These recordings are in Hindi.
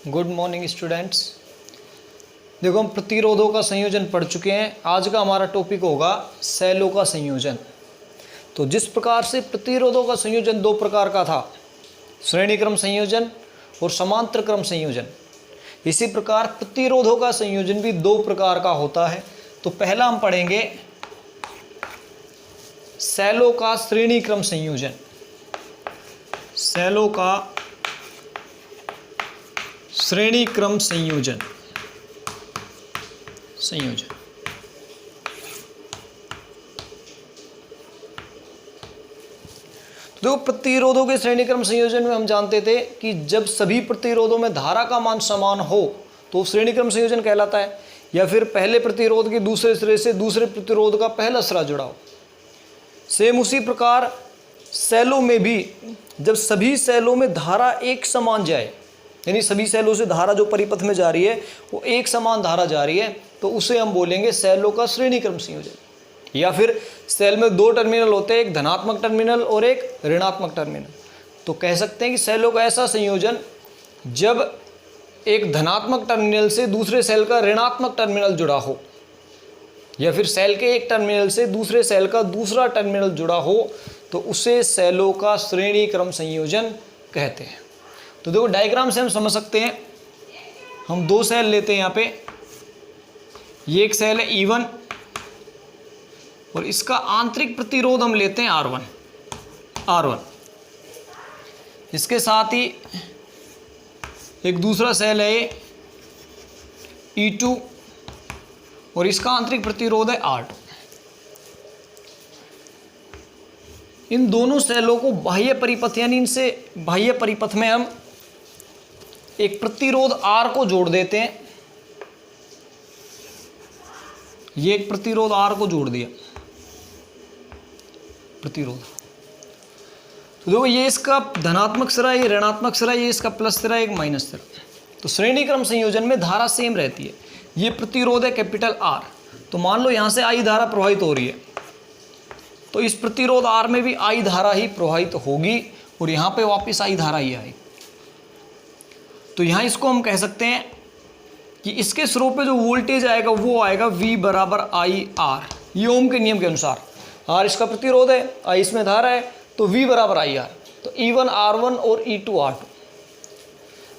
Good morning students. देखो हम प्रतिरोधों का संयोजन पढ़ चुके हैं। आज का हमारा टॉपिक होगा सेलों का संयोजन। तो जिस प्रकार से प्रतिरोधों का संयोजन दो प्रकार का था, श्रेणी क्रम संयोजन और समांतर क्रम संयोजन, इसी प्रकार प्रतिरोधों का संयोजन भी दो प्रकार का होता है। तो पहला हम पढ़ेंगे सेलों का श्रेणी क्रम संयोजन। सेलों का श्रेणी क्रम संयोजन। तो प्रतिरोधों के श्रेणी क्रम संयोजन में हम जानते थे कि जब सभी प्रतिरोधों में धारा का मान समान हो तो श्रेणी क्रम संयोजन कहलाता है, या फिर पहले प्रतिरोध के दूसरे सिरे से दूसरे प्रतिरोध का पहला सिरा जुड़ा हो। सेम उसी प्रकार सेलों में भी जब सभी सेलों में धारा एक समान जाए, यानी सभी सेलों से धारा जो परिपथ में जा रही है वो एक समान धारा जा रही है, तो उसे हम बोलेंगे सेलों का श्रेणी क्रम संयोजन। या फिर सेल में दो टर्मिनल होते हैं, एक धनात्मक टर्मिनल और एक ऋणात्मक टर्मिनल, तो कह सकते हैं कि सेलों का ऐसा संयोजन जब एक धनात्मक टर्मिनल से दूसरे सेल का ऋणात्मक टर्मिनल जुड़ा हो, या फिर सेल के एक टर्मिनल से दूसरे सेल का दूसरा टर्मिनल जुड़ा हो, तो उसे सेलों का श्रेणी क्रम संयोजन कहते हैं। तो देखो डायग्राम से हम समझ सकते हैं। हम दो सेल लेते हैं यहाँ पे, ये एक सेल है E1 और इसका आंतरिक प्रतिरोध हम लेते हैं R1। इसके साथ ही एक दूसरा सेल है E2 और इसका आंतरिक प्रतिरोध है R2। इन दोनों सेलों को बाह्य परिपथ, यानी इनसे बाह्य परिपथ में हम एक प्रतिरोध R को जोड़ देते हैं। ये एक प्रतिरोध R को जोड़ दिया प्रतिरोध। तो देखो ये इसका धनात्मक सिरा, ये ऋणात्मक सिरा, ये इसका प्लस सिरा, एक माइनस सिरा। तो श्रेणी क्रम संयोजन में धारा सेम रहती है। ये प्रतिरोध है कैपिटल R। तो मान लो यहां से I धारा प्रवाहित हो रही है, तो इस प्रतिरोध R में भी I धारा ही प्रवाहित होगी और यहां पे वापस I धारा ही आएगी। तो यहां इसको हम कह सकते हैं कि इसके सिरों पे जो वोल्टेज आएगा वो आएगा V बराबर आई आर। ये ओम के नियम के अनुसार R इसका प्रतिरोध है, I इसमें धारा है, तो V बराबर आई आर। तो E1 R1 और E2 R2।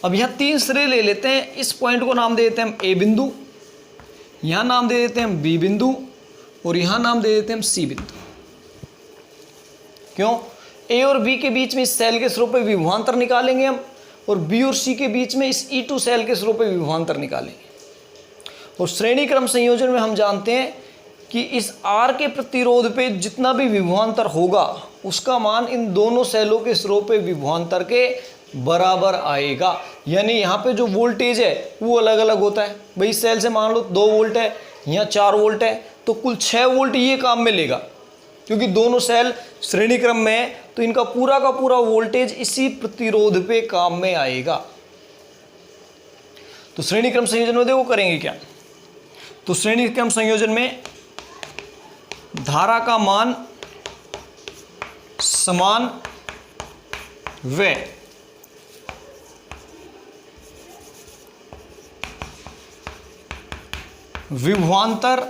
अब यहाँ तीन सिरे ले लेते हैं। इस पॉइंट को नाम दे देते हैं हम A बिंदु, यहाँ नाम दे देते हैं हम B बिंदु और यहाँ नाम दे देते हैं हम C बिंदु। क्यों? A और B के बीच में इस सेल के सिरों पे विभवांतर निकालेंगे हम, और B और C के बीच में इस E2 सेल के सिरों पे विभवांतर निकालेंगे। और श्रेणी क्रम संयोजन में हम जानते हैं कि इस R के प्रतिरोध पे जितना भी विभवांतर होगा उसका मान इन दोनों सेलों के सिरों पे विभवांतर के बराबर आएगा। यानी यहाँ पे जो वोल्टेज है वो अलग अलग होता है। भाई इस सेल से मान लो 2 वोल्ट है, यहाँ 4 वोल्ट है, तो कुल 6 वोल्ट ये काम में लेगा, क्योंकि दोनों सेल श्रेणी क्रम में है, तो इनका पूरा का पूरा वोल्टेज इसी प्रतिरोध पे काम में आएगा। तो श्रेणी क्रम संयोजन में देखो करेंगे क्या। तो श्रेणी क्रम संयोजन में धारा का मान समान व विभवांतर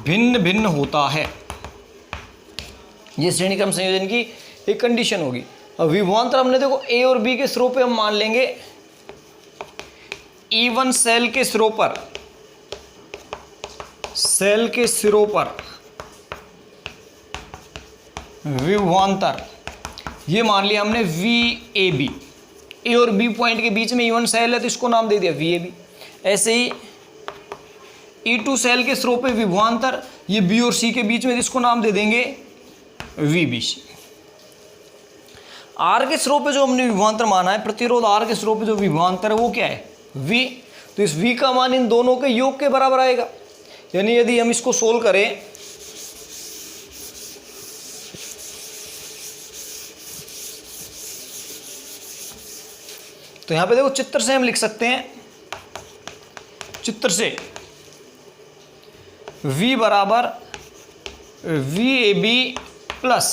भिन्न भिन्न होता है। यह श्रेणी क्रम संयोजन की एक कंडीशन होगी। अब विभवांतर हमने देखो A और B के सिरों पे हम मान लेंगे E1 सेल के सिरों पर विभवांतर ये मान लिया हमने VAB। A और B पॉइंट के बीच में E1 सेल है तो इसको नाम दे दिया VAB। ऐसे ही E2 सेल के सिरों पे विभवांतर ये B और C के बीच में, इसको नाम दे देंगे VBC। R के सिरों पे जो हमने विभवांतर माना है, प्रतिरोध R के सिरों पे जो विभवांतर है वो क्या है? V। तो इस V का मान इन दोनों के योग के बराबर आएगा। यानी यदि हम इसको सोल्व करें तो यहां पे देखो चित्र से हम लिख सकते हैं, चित्र से V बराबर VAB प्लस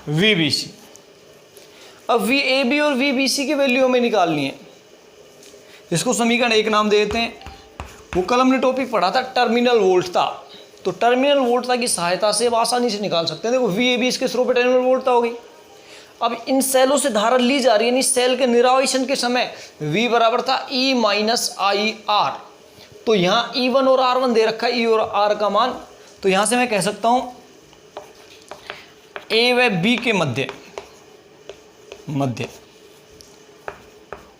VBC। अब वी ए बी और वी बी सी की वैल्यू हमें निकालनी है। इसको समीकरण 1 नाम दे देते हैं। वो कल हमने टॉपिक पढ़ा था टर्मिनल वोल्टता, तो टर्मिनल वोल्टता की सहायता से अब आसानी से निकाल सकते हैं। देखो वी ए बी इसके स्रोत पे टर्मिनल वोल्टता हो गई। अब इन सेलों से धारा ली जा रही है, सेल के निरावेशन के समय V बराबर था E माइनस आई आर। तो यहाँ E1 और R1 दे रखा है, E और R का मान। तो यहाँ से मैं कह सकता हूँ A व B के मध्य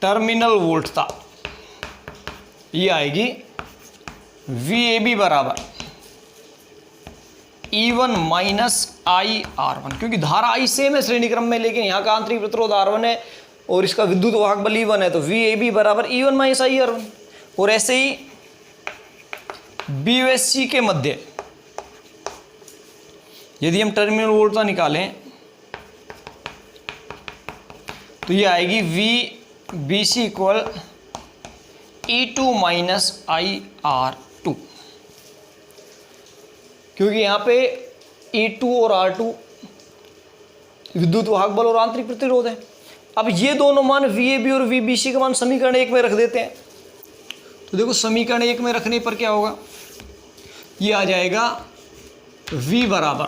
टर्मिनल वोल्टता ये आएगी VAB बराबर E1 माइनस आई R1, क्योंकि धारा I सेम है श्रेणी क्रम में, लेकिन यहाँ का आंतरिक प्रतिरोध R1 है और इसका विद्युत वाहक बल E1 है, तो VAB बराबर E1 माइनस आई R1। और ऐसे ही B व C के मध्य यदि हम टर्मिनल वोल्टता निकालें तो ये आएगी VBC इक्वल E2 माइनस आई R2, क्योंकि यहाँ पे E2 और R2 विद्युत वाहक बल और आंतरिक प्रतिरोध है। अब ये दोनों मान VAB और VBC का मान समीकरण 1 में रख देते हैं। तो देखो समीकरण 1 में रखने पर क्या होगा, ये आ जाएगा V बराबर,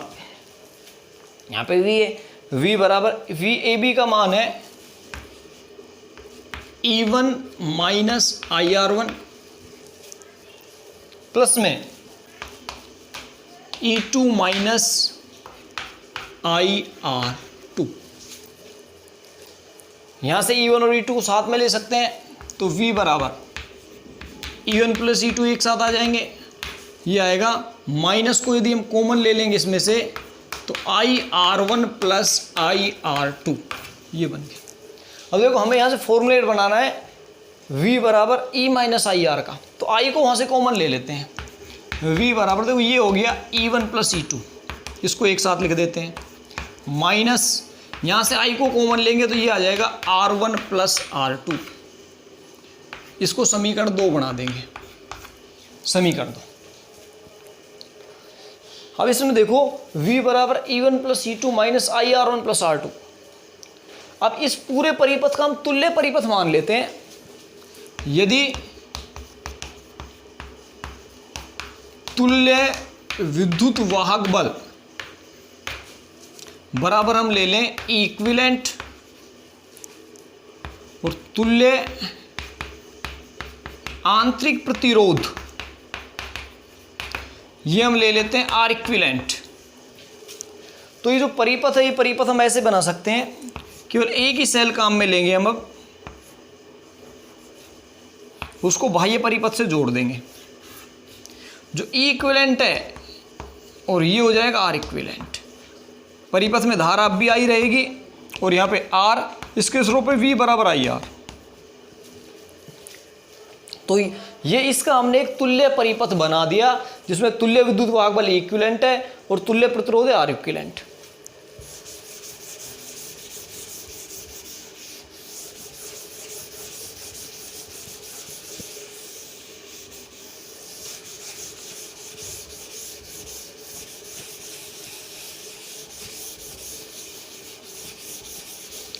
यहाँ पे V है, V बराबर VAB का मान है E1 माइनस आई R1 प्लस में E2 माइनस आई R2। यहां से E1 और E2 को साथ में ले सकते हैं, तो V बराबर E1 प्लस E2 एक साथ आ जाएंगे। ये आएगा, माइनस को यदि हम कॉमन ले लेंगे इसमें से तो आई R1 प्लस आई R2 ये बन गया। अब देखो हमें यहाँ से फॉर्मूलेट बनाना है V बराबर E माइनस आई आर का, तो I को वहाँ से कॉमन ले लेते हैं। V बराबर देखो ये हो गया E1 प्लस E2, इसको एक साथ लिख देते हैं, माइनस यहाँ से I को कॉमन लेंगे तो ये आ जाएगा R1 प्लस R2, इसको समीकरण 2 बना देंगे, समीकरण 2। अब इसमें देखो V बराबर E1 प्लस E2 माइनस आई R1 प्लस R2। अब इस पूरे परिपथ का हम तुल्य परिपथ मान लेते हैं। यदि तुल्य विद्युत वाहक बल बराबर हम ले लें इक्विवेलेंट, और तुल्य आंतरिक प्रतिरोध ये हम ले लेते हैं आर इक्विवेलेंट। तो ये जो परिपथ है, ये परिपथ हम ऐसे बना सकते हैं, केवल एक ही सेल काम में लेंगे हम, अब उसको बाह्य परिपथ से जोड़ देंगे, जो ई इक्विवेलेंट है, और ये हो जाएगा आर इक्विवेलेंट। परिपथ में धारा अब भी आई रहेगी और यहाँ पे आर, इसके स्रोत पे वी बराबर आई आर। तो ये इसका हमने एक तुल्य परिपथ बना दिया, जिसमें तुल्य विद्युत वाहक बल इक्विवेलेंट है और तुल्य प्रतिरोध है आर इक्विवेलेंट।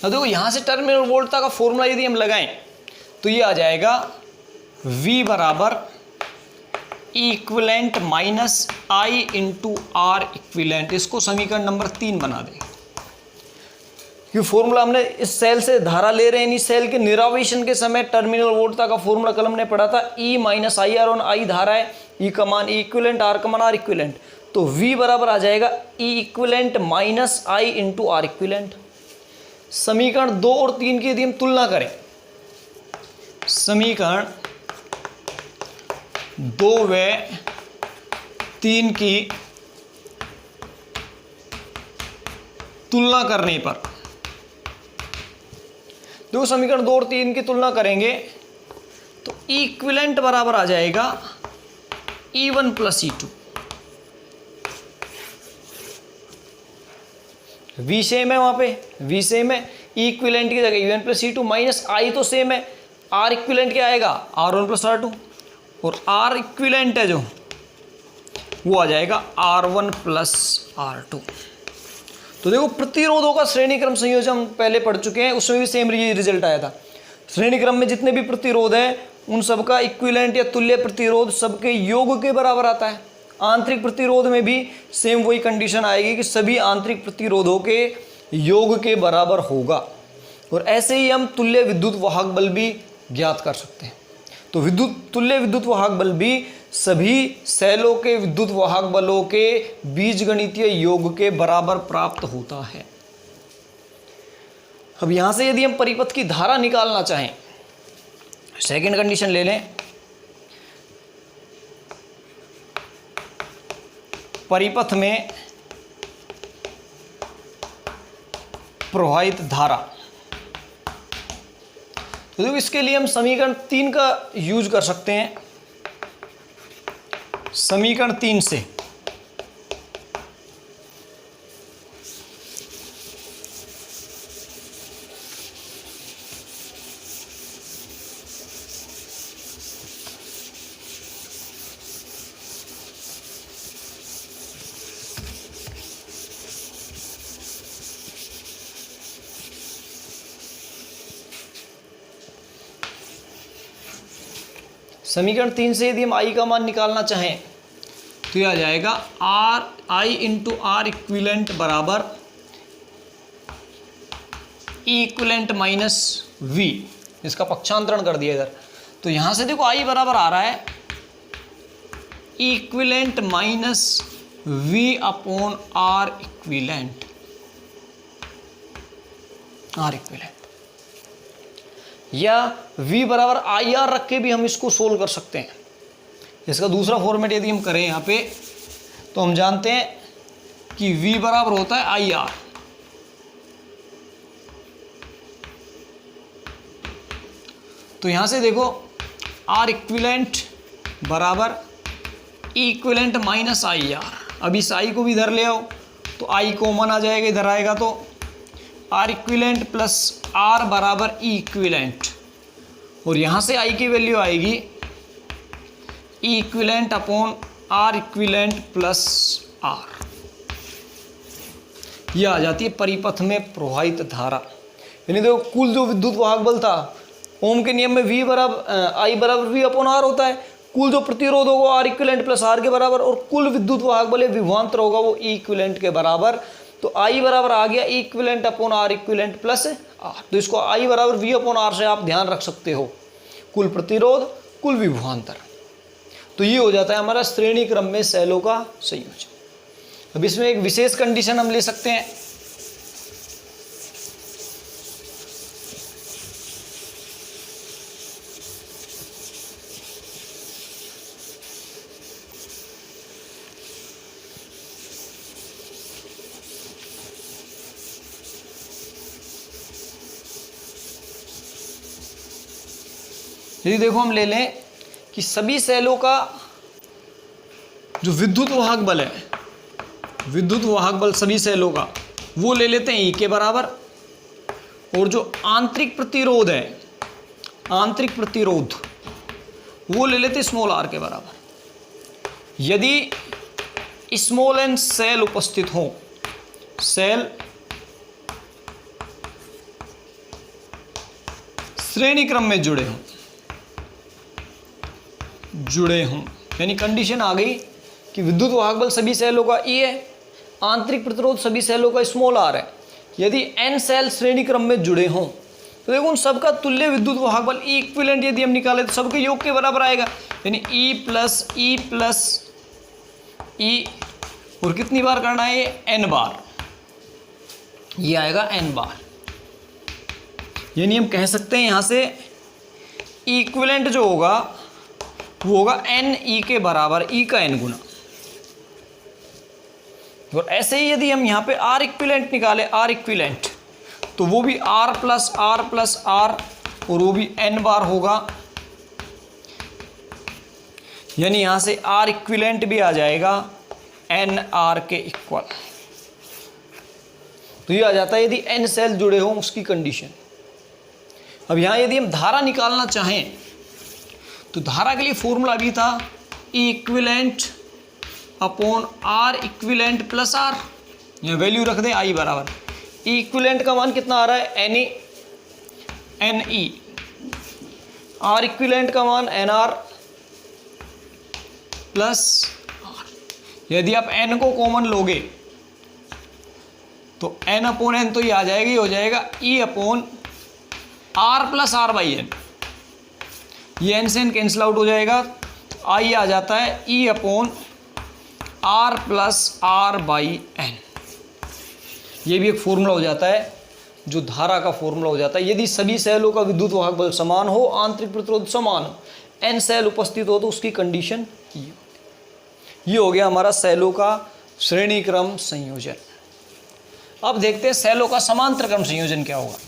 अब देखो यहाँ से टर्मिनल वोल्टता का फॉर्मूला यदि हम लगाएं तो ये आ जाएगा V बराबर equivalent minus I into R equivalent. इसको समीकरण नंबर 3 बना दें, क्योंकि फॉर्मूला हमने इस सेल से धारा ले रहे हैं, इस सेल के निरावेशन के समय टर्मिनल वोल्टता का फॉर्मूला कल हमने पढ़ा था E माइनस आई आर, और I धारा है, E का मान E इक्विवेलेंट, R का मान R इक्विवेलेंट। तो V बराबर आ जाएगा E equivalent minus I into R equivalent. समीकरण 2 और 3 की यदि हम तुलना करें, समीकरण 2 व 3 की तुलना करने पर, देखो समीकरण 2 और 3 की तुलना करेंगे तो इक्विवेलेंट बराबर आ जाएगा E1 plus E2। V same है, वहां पे V सेम है, इक्विवेलेंट की जगह E1 plus E2, minus I तो सेम है, R इक्विवेलेंट क्या आएगा R1 प्लस R2, और R इक्विवेलेंट है जो वो आ जाएगा R1 प्लस R2। तो देखो प्रतिरोधों का श्रेणी क्रम संयोजन हम पहले पढ़ चुके हैं, उसमें भी सेम रिजल्ट आया था। श्रेणी क्रम में जितने भी प्रतिरोध हैं उन सबका इक्विवेलेंट या तुल्य प्रतिरोध सबके योग के बराबर आता है। आंतरिक प्रतिरोध में भी सेम वही कंडीशन आएगी कि सभी आंतरिक प्रतिरोधों के योग के बराबर होगा। और ऐसे ही हम तुल्य विद्युत वाहक बल भी ज्ञात कर सकते हैं। तो तुल्य विद्युत वाहक बल भी सभी सेलों के विद्युत वाहक बलों के बीजगणितीय योग के बराबर प्राप्त होता है। अब यहां से यदि हम परिपथ की धारा निकालना चाहें, सेकंड कंडीशन ले लें, परिपथ में प्रवाहित धारा, तो देखो इसके लिए हम समीकरण 3 का यूज कर सकते हैं। समीकरण 3 से समीकरण 3 से यदि हम I का मान निकालना चाहें तो यह आ जाएगा R I into R equivalent बराबर ई इक्विलेंट माइनस वी। इसका पक्षांतरण कर दिया इधर, तो यहां से देखो आई बराबर आ रहा है E equivalent minus V upon R equivalent. R equivalent या v बराबर आई आर रख के भी हम इसको सोल्व कर सकते हैं। इसका दूसरा फॉर्मेट यदि हम करें यहाँ पे, तो हम जानते हैं कि v बराबर होता है आई आर। तो यहां से देखो आर इक्विलेंट बराबर E equivalent minus I R. अब इस आई को भी इधर ले आओ तो आई कॉमन आ जाएगा, इधर आएगा तो आर इक्विलेंट प्लस आर बराबर ई इक्विलेंट, और यहां से आई की वैल्यू आएगी E equivalent upon R equivalent plus R. यह आ जाती है परिपथ में प्रवाहित धारा। यानी देखो कुल जो विद्युत वाहक बल था, ओम के नियम में v बराबर आई बराबर वी अपॉन आर होता है। कुल जो प्रतिरोध होगा आर इक्विलेंट प्लस आर के बराबर, और कुल विद्युत वाहक बल विभवांतर होगा वो ई इक्विलेंट के बराबर। तो आई बराबर आ गया E equivalent upon R equivalent plus R. तो इसको आई बराबर वी अपॉन आर से आप ध्यान रख सकते हो, कुल प्रतिरोध कुल विभवांतर। तो ये हो जाता है हमारा श्रेणी क्रम में सेलों का संयोजन। अब इसमें एक विशेष कंडीशन हम ले सकते हैं। यदि देखो हम ले लें कि सभी सेलों का जो विद्युत वाहक बल है, विद्युत वाहक बल सभी सेलों का वो ले लेते हैं ई के बराबर, और जो आंतरिक प्रतिरोध है, आंतरिक प्रतिरोध वो ले लेते हैं स्मॉल आर के बराबर। यदि स्मॉल एन सेल उपस्थित हो, सेल श्रेणी क्रम में जुड़े हों, यानी कंडीशन आ गई कि विद्युत वाहक बल सभी सेलों का ई है, आंतरिक प्रतिरोध सभी सेलों का स्मॉल आर है। यदि एन सेल श्रेणी क्रम में जुड़े हों तो देखो उन सबका तुल्य विद्युत वाहक बल ई इक्विवेलेंट यदि हम निकालें तो सबके योग के बराबर आएगा, यानी ई प्लस ई, और कितनी बार करना है ये एन बार, ये आएगा एन बार। यानी हम कह सकते हैं यहां से इक्विवेलेंट जो होगा वो होगा एन ई के बराबर, ई का एन गुना। और ऐसे ही यदि हम यहाँ पे आर इक्विवेलेंट निकाले, आर इक्विवेलेंट, तो वो भी आर प्लस आर और वो भी एन बार होगा। यानी यहां से आर इक्विवेलेंट भी आ जाएगा एन आर के इक्वल। तो ये आ जाता है यदि एन सेल जुड़े हों उसकी कंडीशन। अब यहां यदि हम धारा निकालना चाहें तो धारा के लिए फॉर्मूला भी था E equivalent upon R equivalent plus R. यहाँ वैल्यू रख दें आई बराबर, इक्विवेलेंट का मान कितना आ रहा है एन ई, आर इक्विवेलेंट का मान एन आर प्लस आर। यदि आप एन को कॉमन लोगे तो एन अपॉन एन तो ये आ जाएगी, हो जाएगा E upon R plus R by N, ये एन से एन कैंसिल आउट हो जाएगा, आई आ जाता है E upon R plus R by N. ये भी एक फॉर्मूला हो जाता है जो धारा का फॉर्मूला हो जाता है। यदि सभी सेलों का विद्युत वाहक बल समान हो, आंतरिक प्रतिरोध समान हो, एन सेल उपस्थित हो, तो उसकी कंडीशन ये हो गया हमारा सेलों का श्रेणी क्रम संयोजन। अब देखते हैं सेलों का समांतर क्रम संयोजन क्या होगा।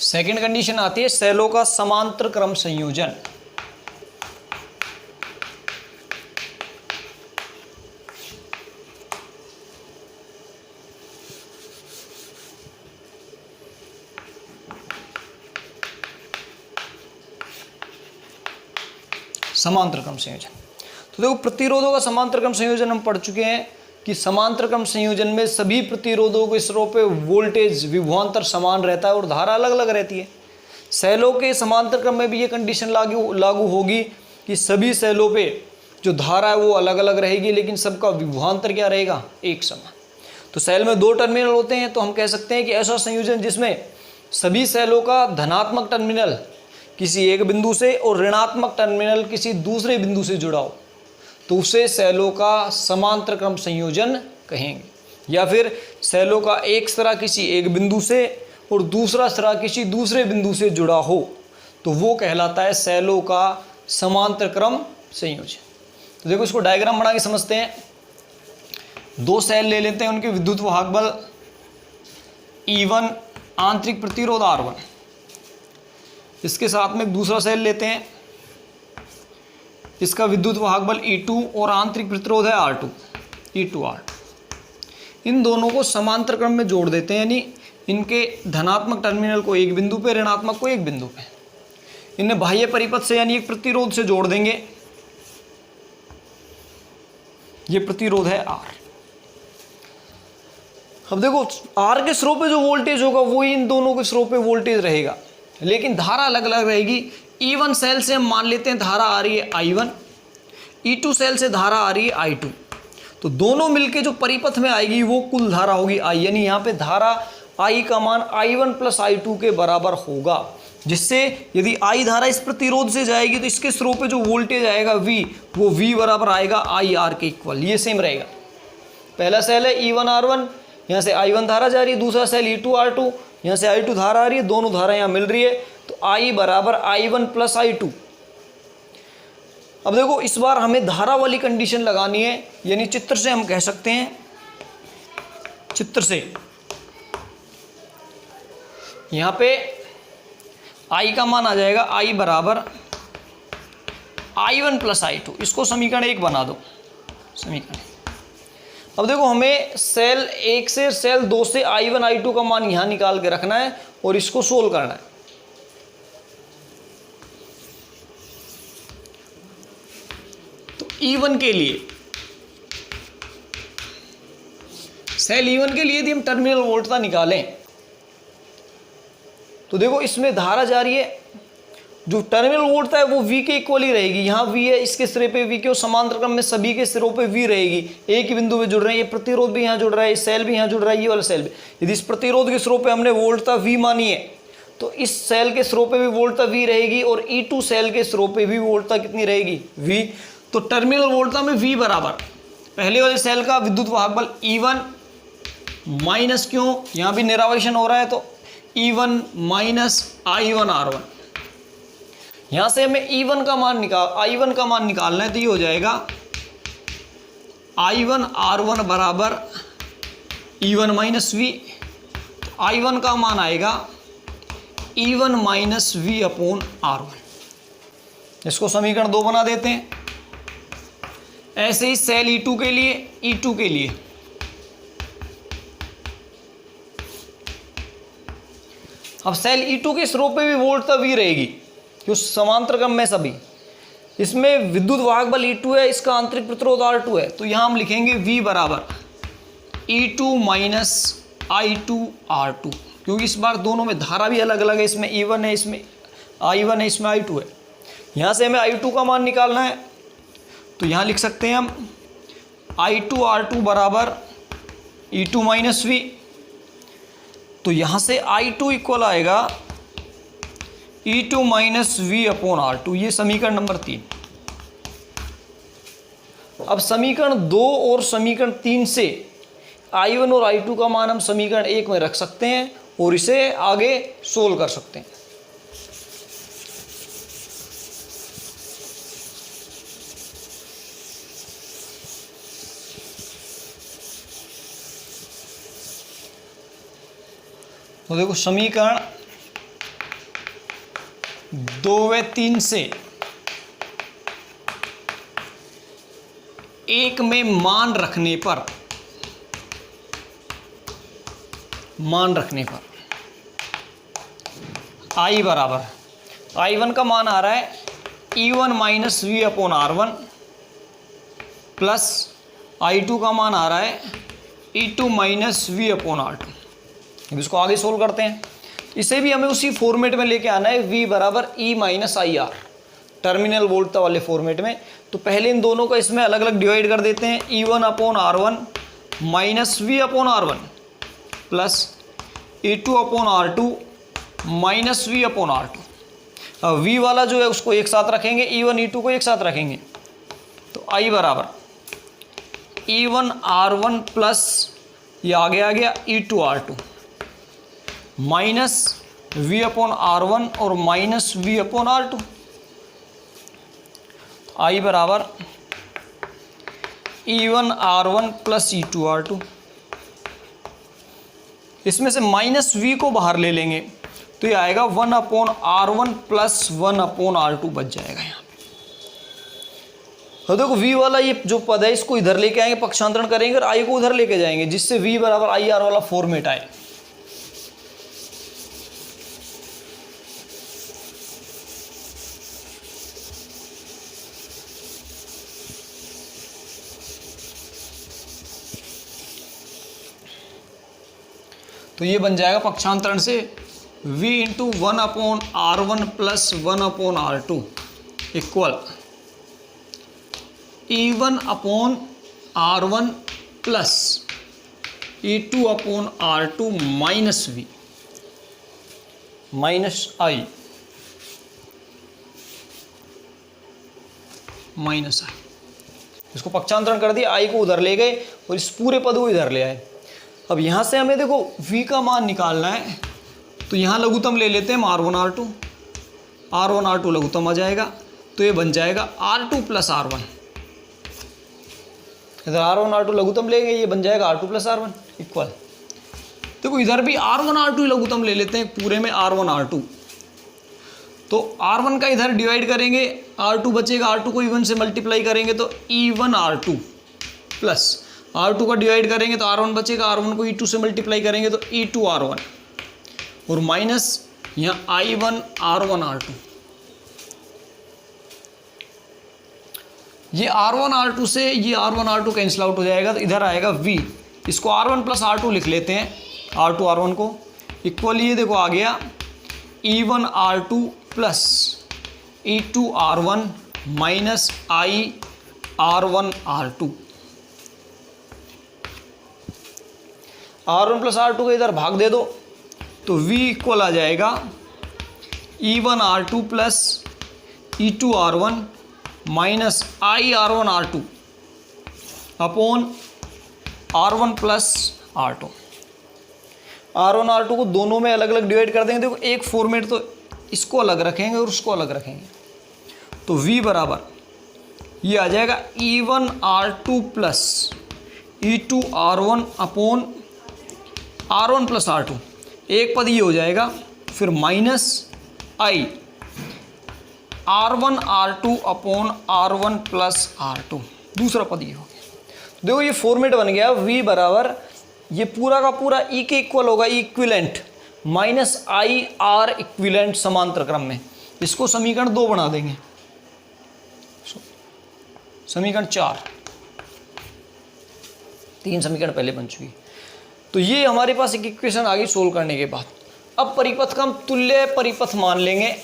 सेकंड कंडीशन आती है सेलों का समांतर क्रम संयोजन। समांतर क्रम संयोजन, तो देखो प्रतिरोधों का समांतर क्रम संयोजन हम पढ़ चुके हैं कि समांतर क्रम संयोजन में सभी प्रतिरोधों के स्तरों पे वोल्टेज विभवांतर समान रहता है और धारा अलग अलग रहती है। सेलों के समांतर क्रम में भी ये कंडीशन लागू होगी कि सभी सेलों पे जो धारा है वो अलग अलग रहेगी, लेकिन सबका विभवांतर क्या रहेगा, एक समान। तो सेल में दो टर्मिनल होते हैं, तो हम कह सकते हैं कि ऐसा संयोजन जिसमें सभी सेलों का धनात्मक टर्मिनल किसी एक बिंदु से और ऋणात्मक टर्मिनल किसी दूसरे बिंदु से जुड़ा हो, तो उसे सेलों का समांतर क्रम संयोजन कहेंगे। या फिर सेलों का एक सिरा किसी एक बिंदु से और दूसरा सिरा किसी दूसरे बिंदु से जुड़ा हो, तो वो कहलाता है सेलों का समांतर क्रम संयोजन। तो देखो इसको डायग्राम बना के समझते हैं। दो सेल ले लेते हैं, उनके विद्युत वाहक बल E1, आंतरिक प्रतिरोध R1, इसके साथ में एक दूसरा सेल लेते हैं, इसका विद्युत वाहक बल E2 और आंतरिक प्रतिरोध है R2, E2R। इन दोनों को समांतर क्रम में जोड़ देते हैं, यानी इनके धनात्मक टर्मिनल को एक बिंदु पे, ऋणात्मक को एक बिंदु पे। इन्हें बाह्य परिपथ से यानी एक प्रतिरोध से जोड़ देंगे। ये प्रतिरोध है R। अब देखो R के स्रोत पे जो वोल्टेज होगा वो इन दोनों के स्रोत पे वोल्टेज रहेगा, लेकिन धारा अलग अलग रहेगी। E1 सेल से हम मान लेते हैं धारा आ रही है I1, E2 सेल से धारा आ रही है I2। तो दोनों मिलके जो परिपथ में आएगी वो कुल धारा होगी I, यानी यहाँ पे धारा I का मान I1 प्लस I2 के बराबर होगा, जिससे यदि I धारा इस प्रतिरोध से जाएगी तो इसके स्रोत पे जो वोल्टेज आएगा V, वो V बराबर आएगा IR के इक्वल। ये सेम रहेगा। पहला सेल है E1 R1, यहाँ से I1 धारा जा रही है, दूसरा सेल E2 R2, यहाँ से I2 धारा आ रही है, दोनों धारा यहाँ मिल रही है, तो I बराबर I1 प्लस I2। अब देखो इस बार हमें धारा वाली कंडीशन लगानी है, यानी चित्र से हम कह सकते हैं, चित्र से यहाँ पे I का मान आ जाएगा I बराबर I1 प्लस I2। इसको समीकरण 1 बना दो, समीकरण। अब देखो हमें सेल 1 से सेल 2 से I1 I2 का मान यहाँ निकाल के रखना है और इसको सोल्व करना है। तो E1 के लिए, सेल E1 के लिए यदि हम टर्मिनल वोल्टता निकालें तो देखो इसमें धारा जा रही है, जो टर्मिनल वोल्टता है वो V के इक्वल ही रहेगी। यहाँ V है, इसके सिरे पे V के, और समांतर क्रम में सभी के सिरों पे V रहेगी। एक ही बिंदु पे जुड़ रहे हैं, ये प्रतिरोध भी यहाँ जुड़ रहा है, ये सेल भी यहाँ जुड़ रहा है, ये वाला सेल भी। यदि इस प्रतिरोध के सिरों पे हमने वोल्टता V मानी है तो इस सेल के सिरों पे भी वोल्टता V रहेगी और E2 सेल के सिरों पे भी वोल्टता कितनी रहेगी, V। तो टर्मिनल वोल्टता में V बराबर पहले वाले सेल का विद्युत वाहक बल E1 माइनस, क्यों यहाँ भी निरावेशन हो रहा है, तो E1 माइनस I1 R1। यहाँ से हमें I1 का मान निकालना है, तो ये हो जाएगा I1 R1 बराबर E1 माइनस V। I1 का मान आएगा E1 minus V upon R1। इसको समीकरण 2 बना देते हैं। ऐसे ही सेल E2 के लिए, E2 के लिए अब सेल E2 के इस रो पे भी वोल्टता V रहेगी कि उस समांतर क्रम में सभी, इसमें विद्युत वाहक बल E2 है, इसका आंतरिक प्रतिरोध R2 है, तो यहां हम लिखेंगे V बराबर E2 माइनस I2 R2, क्योंकि इस बार दोनों में धारा भी अलग अलग है, इसमें E1 है, इसमें I1 है, इसमें I2 है। यहाँ से हमें I2 का मान निकालना है, तो यहाँ लिख सकते हैं हम I2 R2 बराबर E2 माइनस V। तो यहाँ से I2 इक्वल आएगा E2 minus V upon R2, ये समीकरण नंबर 3। अब समीकरण 2 और समीकरण 3 से I1 और I2 का मान हम समीकरण 1 में रख सकते हैं और इसे आगे सोल्व कर सकते हैं। तो देखो समीकरण 2 व 3 से 1 में मान रखने पर I बराबर I1 का मान आ रहा है E1 minus V upon R1 plus I2 का मान आ रहा है E2 minus V upon R2। अब इसको आगे सोल्व करते हैं। इसे भी हमें उसी फॉर्मेट में लेके आना है, V बराबर E माइनस IR, टर्मिनल वोल्टता वाले फॉर्मेट में। तो पहले इन दोनों का इसमें अलग अलग डिवाइड कर देते हैं, E1 upon R1 minus V upon R1 plus E2 upon R2 minus V upon R2। अब V वाला जो है उसको एक साथ रखेंगे, E1 E2 को एक साथ रखेंगे, तो I बराबर E1 R1 प्लस ये आगे आ गया E2 R2 minus V upon R1 और minus V upon R2। I बराबर E1 R1 plus E2 R2। इसमें से माइनस V को बाहर ले लेंगे तो ये आएगा 1 upon R1 plus 1 upon R2 बच जाएगा यहाँ पे। तो देखो V वाला ये जो पद है इसको इधर लेके आएंगे, पक्षांतरण करेंगे और I को उधर लेके जाएंगे, जिससे V बराबर IR वाला फॉर्मेट आए। तो ये बन जाएगा पक्षांतरण से V into 1 upon R1 plus 1 upon R2 equal E1 upon R1 plus E2 upon R2 minus V minus I minus I। इसको पक्षांतरण कर दिया, I को उधर ले गए और इस पूरे पद को इधर ले आए। अब यहाँ से हमें देखो V का मान निकालना है, तो यहाँ लघुत्तम ले लेते हैं हम R1 R2 लघुत्तम आ जाएगा, तो ये बन जाएगा R2 प्लस R1। इधर R1 R2 लघुत्तम लेंगे, ये बन जाएगा R2 प्लस R1 इक्वल। देखो इधर भी R1 R2 लघुत्तम ले लेते हैं पूरे में R1 R2, तो R1 का इधर डिवाइड करेंगे, R2 बचेगा, R2 को E1 से मल्टीप्लाई करेंगे तो E1 R2 प्लस R2 का डिवाइड करेंगे तो R1 बचेगा, R1 को E2 से मल्टीप्लाई करेंगे तो E2 R1 और माइनस यहाँ I1 R1 R2। ये R1 R2 से ये R1 R2 कैंसिल आउट हो जाएगा, तो इधर आएगा V। इसको R1 प्लस R2 लिख लेते हैं, R2 R1 को इक्वल, ये देखो आ गया E1 R2 plus E2 R1 minus I R1 R2। R1 plus R2 को इधर भाग दे दो तो V इक्वल आ जाएगा E1 R2 plus E2 R1 minus I R1 R2 upon R1 plus R2। R1 R2 को दोनों में अलग अलग डिवाइड कर देंगे। देखो एक फॉर्मेट तो इसको अलग रखेंगे और उसको अलग रखेंगे, तो V बराबर ये आ जाएगा E1 R2 plus E2 R1 upon R1 plus R2, एक पद ये हो जाएगा, फिर minus I R1 R2 upon R1 plus R2, दूसरा पद ये हो गया। देखो ये फॉर्मेट बन गया V बराबर, ये पूरा का पूरा E के इक्वल होगा, equivalent minus I R equivalent समांतर क्रम में। इसको समीकरण 2 बना देंगे, समीकरण 4, 3 समीकरण पहले बन चुकी। तो ये हमारे पास एक इक्वेशन आ गई सोल्व करने के बाद। अब परिपथ का हम तुल्य परिपथ मान लेंगे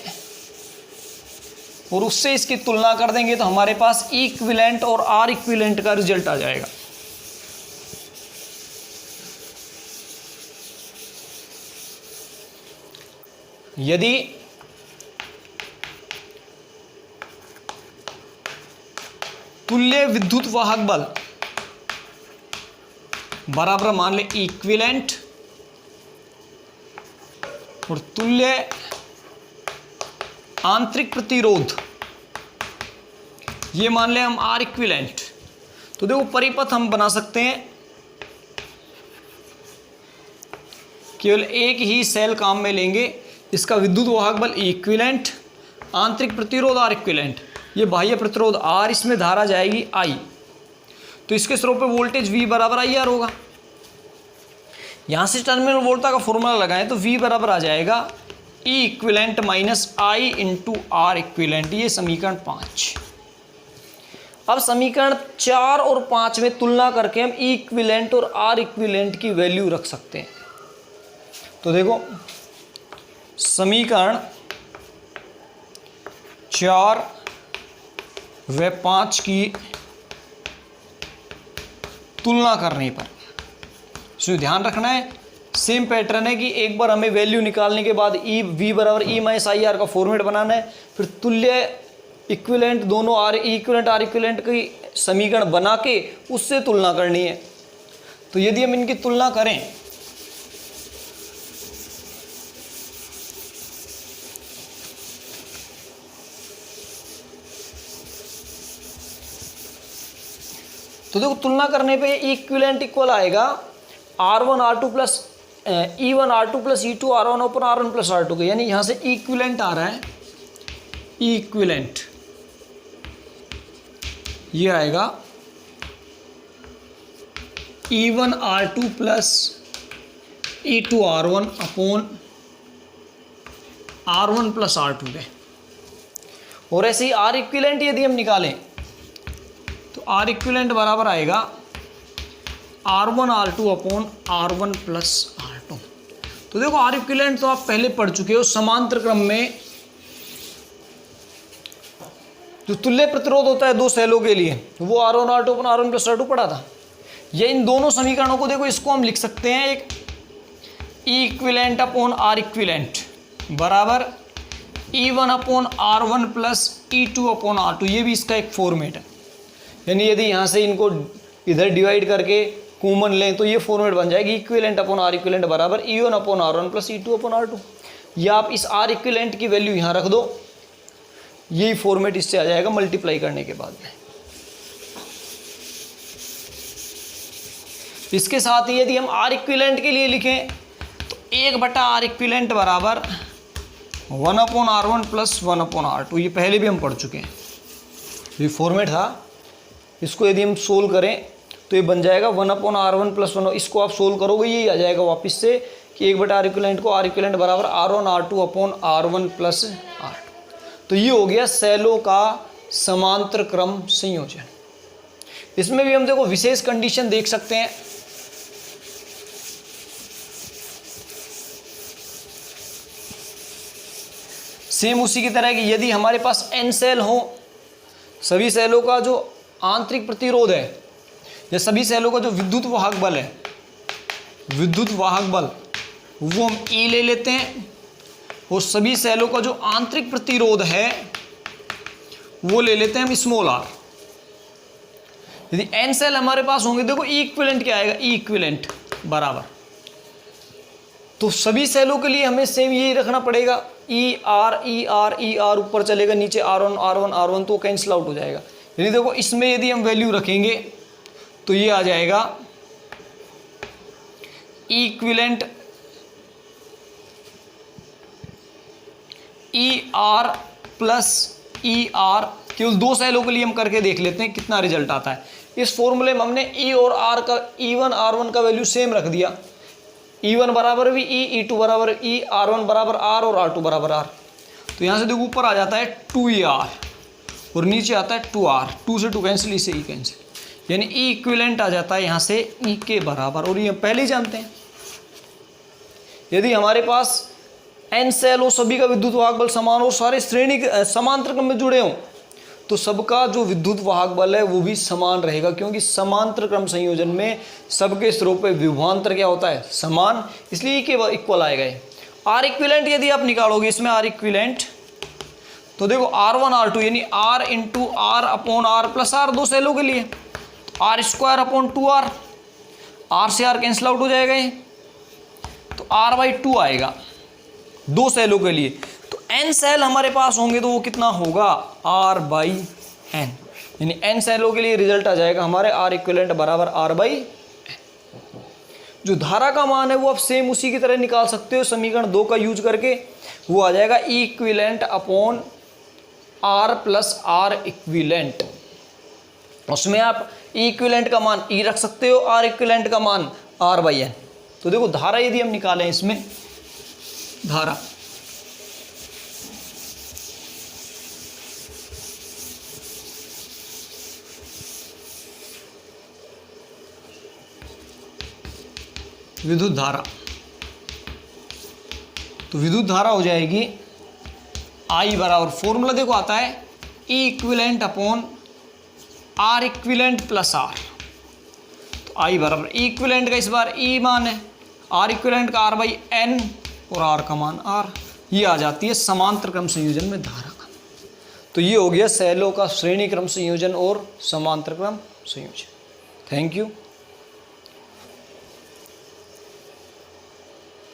और उससे इसकी तुलना कर देंगे, तो हमारे पास इक्विलेंट और आर इक्विलेंट का रिजल्ट आ जाएगा। यदि तुल्य विद्युत वाहक बल बराबर मान ले इक्विलेंट और तुल्य आंतरिक प्रतिरोध ये मान ले हम आर इक्विलेंट, तो देखो परिपथ हम बना सकते हैं, केवल एक ही सेल काम में लेंगे। इसका विद्युत वाहक बल इक्विलेंट, आंतरिक प्रतिरोध आर इक्विलेंट, ये बाह्य प्रतिरोध आर, इसमें धारा जाएगी आई, तो इसके स्रोत पे वोल्टेज V बराबर आई आर होगा। यहां से टर्मिनल वोल्टा का फॉर्मूला लगाएं तो V बराबर आ जाएगा E equivalent minus I into R equivalent, ये समीकरण 5। अब समीकरण 4 और 5 में तुलना करके हम E इक्विलेंट और आर इक्विलेंट की वैल्यू रख सकते हैं। तो देखो समीकरण 4 व 5 की तुलना करने पर इसमें ध्यान रखना है, सेम पैटर्न है कि एक बार हमें वैल्यू निकालने के बाद ई वी बराबर ई माइनस आई आर का फॉर्मेट बनाना है, फिर तुल्य इक्विलेंट दोनों आर इक्विलेंट आर इक्विलेंट की समीकरण बना के उससे तुलना करनी है। तो यदि हम इनकी तुलना करें तो देखो तुलना करने पे इक्विलेंट इक्वल आएगा R1 R2 plus E1 R2 plus E2 R1 open R1 plus R2 के, यानी यहां से इक्विलेंट आ रहा है, इक्विलेंट ये आएगा E1 R2 plus E2 R1 upon R1 plus R2 के। और ऐसे ही आर इक्विलेंट यदि हम निकालें तो आर इक्विलेंट बराबर आएगा R1 R2 upon R1 plus R2। तो देखो आर इक्विलेंट तो आप पहले पढ़ चुके हो, समांतर क्रम में जो तुल्य प्रतिरोध होता है दो सेलों के लिए वो R1 R2 upon R1 plus R2 पढ़ा था। ये इन दोनों समीकरणों को देखो, इसको हम लिख सकते हैं एक ई इक्विलेंट अपॉन आर इक्विलेंट बराबर E1 upon R1 plus E2 upon R2, ये भी इसका एक फॉर्मेट है। यानी यदि यहाँ से इनको इधर डिवाइड करके कॉमन लें तो ये फॉर्मेट बन जाएगी इक्विलेंट अपॉन आर इक्विलेंट बराबर E1 upon R1 plus E2 upon R2। या आप इस आर इक्विलेंट की वैल्यू यहाँ रख दो, यही फॉर्मेट इससे आ जाएगा मल्टीप्लाई करने के बाद में। इसके साथ ही यदि हम आर इक्विलेंट के लिए लिखें तो 1/R इक्विलेंट बराबर 1 upon R1 plus 1 upon R2, ये पहले भी हम पढ़ चुके हैं, ये फॉर्मेट था। इसको यदि हम सोल्व करें तो ये बन जाएगा 1 अपॉन R1 प्लस 1, इसको आप सोल्व करोगे यही आ जाएगा वापस से कि 1/R इक्विलेंट को आर इक्विलेंट बराबर R1 R2 upon R1 plus R2। तो ये हो गया सेलों का समांतर क्रम संयोजन। इसमें भी हम देखो विशेष कंडीशन देख सकते हैं। सेम उसी की तरह कि यदि हमारे पास n सेल हो, सभी सेलों का जो आंतरिक प्रतिरोध है या सभी सेलों का जो विद्युत वाहक बल है, विद्युत वाहक बल वो हम E ले लेते हैं, और सभी सेलों का जो आंतरिक प्रतिरोध है वो ले लेते हैं हम स्मॉल r। यदि n सेल हमारे पास होंगे, देखो E इक्विलेंट क्या आएगा, E इक्विलेंट बराबर, तो सभी सेलों के लिए हमें सेम यही रखना पड़ेगा, ई आर ऊपर चलेगा, नीचे R1 तो कैंसिल आउट हो जाएगा। यदि देखो इसमें यदि हम वैल्यू रखेंगे तो ये आ जाएगा equivalent E R plus E R, केवल 2 सेलों के लिए हम करके देख लेते हैं कितना रिजल्ट आता है। इस फॉर्मूले में हमने ई और आर का E1 R1 का वैल्यू सेम रख दिया, E1 बराबर भी ई, E2 बराबर ई, R1 बराबर आर और R2 बराबर आर। तो यहाँ से देखो ऊपर आ जाता है 2ER और नीचे आता है 2R, 2 से 2 कैंसिल, इसे ई कैंसिल, यानी ई इक्विवेलेंट आ जाता है यहाँ से ई के बराबर। और ये हम पहले ही जानते हैं, यदि हमारे पास n सेल हो, सभी का विद्युत वाहक बल समान हो, सारे श्रेणी समांतर क्रम में जुड़े हों, तो सबका जो विद्युत वाहक बल है वो भी समान रहेगा, क्योंकि समांतर क्रम संयोजन में सबके स्तरों पे विभवांतर क्या होता है, समान, इसलिए के इक्वल आएगा। आर इक्विवेलेंट यदि आप निकालोगे इसमें आर इक्विवेलेंट, तो देखो R1 R2 यानी R into R upon R plus R, 2 सेलों के लिए R square upon 2R, R से आर कैंसिल आउट हो जाएगा ये, तो R/2 आएगा 2 सेलों के लिए। तो n सेल हमारे पास होंगे तो वो कितना होगा, R/n, यानी n सेलों के लिए रिजल्ट आ जाएगा हमारे R इक्विवेलेंट बराबर R/n। जो धारा का मान है वो आप सेम उसी की तरह निकाल सकते हो समीकरण 2 का यूज करके, वो आ जाएगा E equivalent upon R plus R equivalent. उसमें आप E इक्विवेलेंट का मान E रख सकते हो, R इक्विवेलेंट का मान R/n। तो देखो धारा यदि हम निकालें, इसमें धारा विद्युत धारा, तो विद्युत धारा हो जाएगी I बराबर, फॉर्मूला देखो आता है E equivalent upon R equivalent plus R। तो I बराबर E इक्विवेलेंट का इस बार E मान है, R इक्विवेलेंट का R/n और R का मान R, ये आ जाती है समांतर क्रम संयोजन में धारा का। तो ये हो गया सेलों का श्रेणी क्रम संयोजन और समांतर क्रम संयोजन। Thank you.